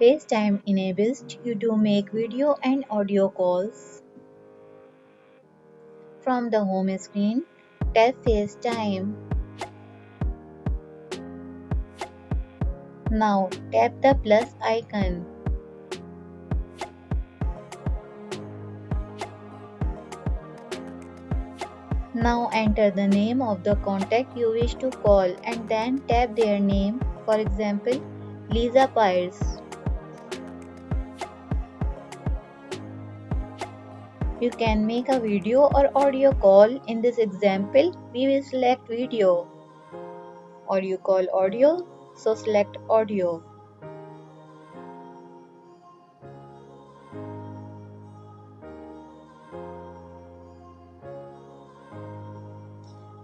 FaceTime enables you to make video and audio calls. From the home screen, tap FaceTime. Now tap the plus icon. Now enter the name of the contact you wish to call and then tap their name, for example, Lisa Pires. You can make a video or audio call. In this example, we will select video. Or you call audio, so select audio.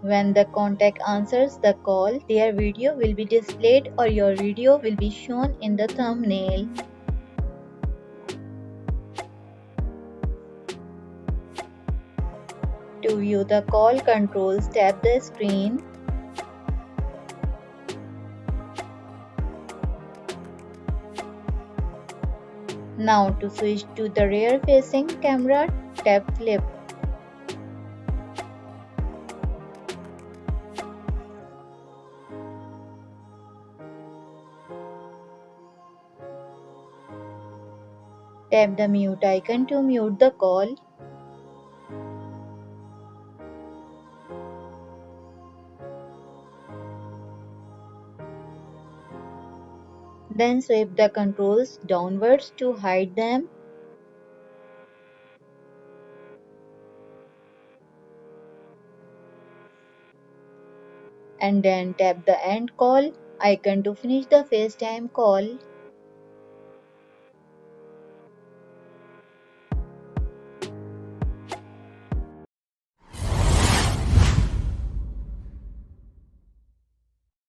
When the contact answers the call, their video will be displayed or your video will be shown in the thumbnail. To view the call controls, tap the screen. Now to switch to the rear facing camera, tap flip. Tap the mute icon to mute the call. Then swipe the controls downwards to hide them. And then tap the end call icon to finish the FaceTime call.